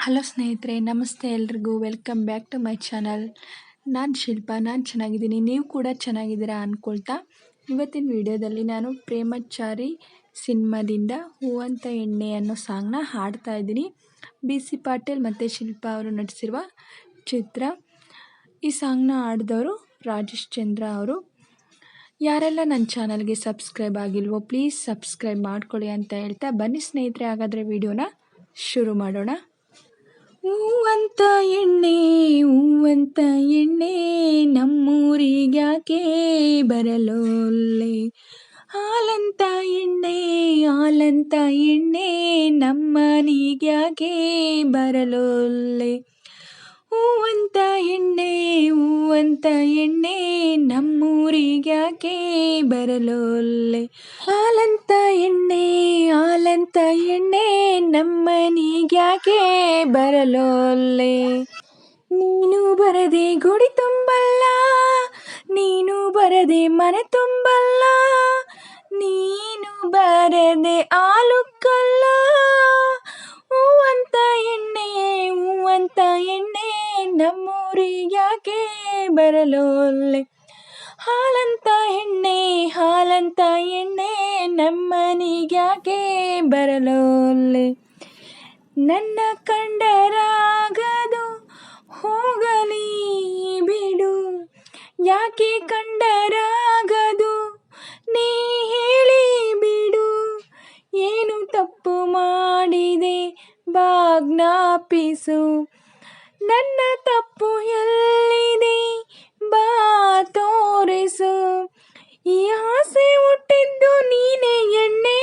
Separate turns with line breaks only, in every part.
Hello ಸ್ನೇಹಿತರೆ, ನಮಸ್ತೆ ಎಲ್ರಿಗೂ. Welcome back to my channel. ನಾನು ಶಿಲ್ಪಾ. ನಾನು ಚೆನ್ನಾಗಿದ್ದೀನಿ, ನೀವು ಕೂಡ ಚೆನ್ನಾಗಿದ್ದೀರಾ ಅಂದ್ಕೊಳ್ತಾ ಇವತ್ತಿನ ವಿಡಿಯೋದಲ್ಲಿ ನಾನು ಪ್ರೇಮಚಾರಿ ಸಿನಿಮಾದಿಂದ ಹೂವಂತ ಎಣ್ಣೆ ಅನ್ನೋ ಸಾಂಗ್ನ ಹಾಡ್ತಾ ಇದ್ದೀನಿ. BC ಪಾಟೀಲ್ ಮತ್ತು ಶಿಲ್ಪಾ ಅವರು ನಟಿಸಿರುವ ಚಿತ್ರ. ಈ ಸಾಂಗ್ನ ಹಾಡಿದವರು ರಾಜೇಶ್ ಚಂದ್ರ ಅವರು. ಯಾರೆಲ್ಲ ನನ್ನ ಚಾನಲ್ಗೆ ಸಬ್ಸ್ಕ್ರೈಬ್ ಆಗಿಲ್ವೋ ಪ್ಲೀಸ್ ಸಬ್ಸ್ಕ್ರೈಬ್ ಮಾಡ್ಕೊಳ್ಳಿ ಅಂತ ಹೇಳ್ತಾ ಬನ್ನಿ ಸ್ನೇಹಿತರೆ, ಹಾಗಾದರೆ ವಿಡಿಯೋನ ಶುರು ಮಾಡೋಣ. ಹೂವಂತ ಎಣ್ಣೆ ನಮ್ಮೂರಿಗ್ಯಾಕೆ ಬರಲೋಲ್ಲೆ, ಹಾಲಂತ ಎಣ್ಣೆ ನಮ್ಮನಿಗ್ಯಾಕೆ ಬರಲೋಲ್ಲೆ. ಹೂವಂತ ಎಣ್ಣೆ ನಮ್ಮೂರಿಗ್ಯಾಕೆ ಬರಲೋಲ್ಲೆ, ಹಾಲಂತ ಎಣ್ಣೆ ನಮ್ಮನಿಗ್ಯಾಕೆ ಬರಲೋಲ್ಲೆ. ನೀನು ಬರದೆ ಗುಡಿ ತುಂಬಲ್ಲ, ನೀನು ಬರದೆ ಮನೆ ತುಂಬಲ್ಲ, ನೀನು ಬರದೆ ಆಲುಕ್ಕಲ್ಲ. ಹೂವಂತ ಎಣ್ಣೆ ನಮ್ಮೂರಿಗ್ಯಾಕೆ ಬರಲೋಲ್ಲೆ, ಹಾಲಂತ ಎಣ್ಣೆ ನಮ್ಮನಿಗ್ಯಾಕೆ ಬರಲೋಲ್ಲೆ. ನನ್ನ ಕಂಡರಾಗದು ಹೋಗಲಿ ಬಿಡು, ಯಾಕೆ ಕಂಡರಾಗದು ನೀ ಹೇಳಿ ಬಿಡು. ಏನು ತಪ್ಪು ಮಾಡಿದೆ ಬಾಜ್ಞಾಪಿಸು, ನನ್ನ ತಪ್ಪು ಎಲ್ಲಿದೆ ಬಾ ತೋರಿಸು. ಈ ಆಸೆ ಹುಟ್ಟಿದ್ದು ನೀನೇ ಎಣ್ಣೆ,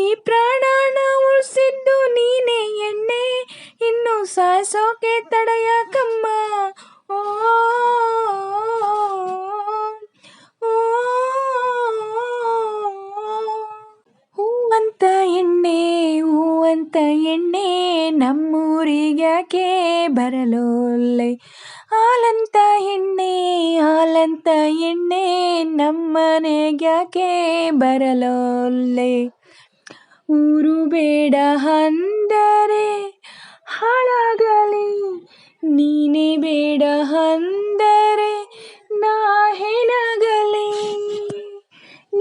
ಈ ಪ್ರಾಣನ ಉಳಿಸಿದ್ದು ನೀನೇ ಎಣ್ಣೆ, ಇನ್ನು ಸಾಯಿಸೋಕೆ ತಡೆಯಕಮ್ಮ. ಓ ಹೂವಂತ ಎಣ್ಣೆ ನಮ್ಮೂರಿಗ್ಯಾಕೆ ಬರಲೋಲ್ಲೆ, ಹಾಲಂತ ಎಣ್ಣೆ ನಮ್ಮನೆಗ್ಯಾಕೆ ಬರಲೋಲ್ಲೆ. ಊರು ಬೇಡ ಅಂದರೆ ಹಾಳಾಗಲಿ, ನೀನೇ ಬೇಡ ಅಂದರೆ ನಾ ಏನಾಗಲಿ.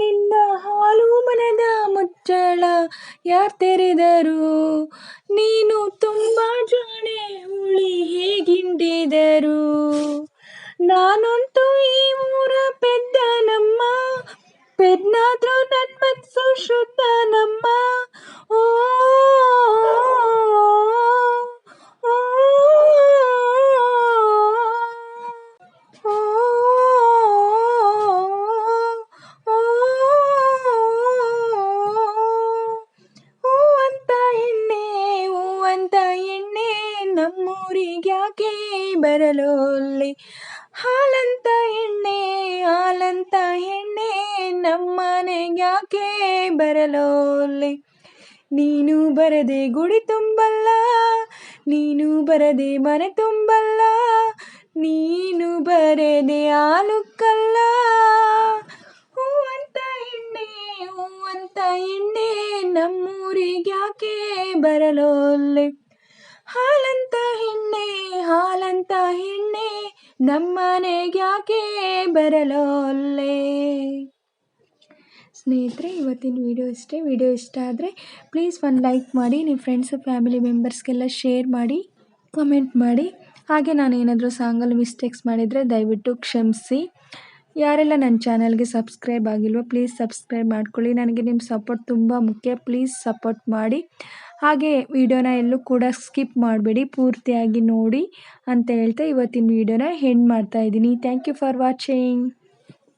ನಿನ್ನ ಹಾಲು ಮನದ ಮುಚ್ಚಳ ಯಾರು ತೆರೆದರು, ನೀನು ತುಂಬ ಜಾಣೆ ಹುಳಿ ಹೇಗಿಂಡಿದರು. ನಾನಂತೂ ಈ ಊರ ಪೆದ್ದನಮ್ಮ, ಪೆದ್ನಾದ್ರೂ ನನ್ನ ಮನಸ್ಸು ಶುದ್ಧನಮ್ಮ. ಓ ಹೂವಂತ ಎಣ್ಣೆ ನಮ್ಮೂರಿಗ್ಯಾಕೆ ಬರಲೋಲ್ಲೆ, ಹಾಲಂತ ಎಣ್ಣೆ ನಮ್ಮನೆಗ್ಯಾಕೆ ಬರಲೋಲ್ಲೆ. ನೀನು ಬರದೆ ಗುಡಿ ತುಂಬಲ್ಲ, ನೀನು ಬರದೆ ಮನೆ ತುಂಬಲ್ಲ, ನೀನು ಬರದೆ ಆಲುಕ್ಕಲ್ಲ. ಹೂವಂತ ಎಣ್ಣೆ ನಮ್ಮೂರಿಗ್ಯಾಕೆ ಬರಲೋಲ್ಲೆ, ಹಾಲಂತ ಎಣ್ಣೆ ನಮ್ಮನೆಗ್ಯಾಕೆ ಬರಲೋಲ್ಲೆ. ಸ್ನೇಹಿತರೆ, ಇವತ್ತಿನ ವಿಡಿಯೋ ಇಷ್ಟೇ. ವಿಡಿಯೋ ಇಷ್ಟ ಆದರೆ ಪ್ಲೀಸ್ ಒಂದು ಲೈಕ್ ಮಾಡಿ, ನಿಮ್ಮ ಫ್ರೆಂಡ್ಸು ಫ್ಯಾಮಿಲಿ ಮೆಂಬರ್ಸ್ಗೆಲ್ಲ ಶೇರ್ ಮಾಡಿ, ಕಮೆಂಟ್ ಮಾಡಿ. ಹಾಗೆ ನಾನು ಏನಾದರೂ ಸಾಂಗಲ್ಲಿ ಮಿಸ್ಟೇಕ್ಸ್ ಮಾಡಿದರೆ ದಯವಿಟ್ಟು ಕ್ಷಮಿಸಿ. ಯಾರೆಲ್ಲ ನನ್ನ ಚಾನಲ್ಗೆ ಸಬ್ಸ್ಕ್ರೈಬ್ ಆಗಿಲ್ವೋ ಪ್ಲೀಸ್ ಸಬ್ಸ್ಕ್ರೈಬ್ ಮಾಡ್ಕೊಳ್ಳಿ. ನನಗೆ ನಿಮ್ಮ ಸಪೋರ್ಟ್ ತುಂಬ ಮುಖ್ಯ, ಪ್ಲೀಸ್ ಸಪೋರ್ಟ್ ಮಾಡಿ. ಹಾಗೆ ವಿಡಿಯೋನ ಎಲ್ಲೂ ಕೂಡ ಸ್ಕಿಪ್ ಮಾಡಬೇಡಿ, ಪೂರ್ತಿಯಾಗಿ ನೋಡಿ ಅಂತ ಹೇಳ್ತಾ ಇವತ್ತಿನ ವಿಡಿಯೋನ ಎಂಡ್ ಮಾಡ್ತಾಯಿದ್ದೀನಿ. Thank you for watching.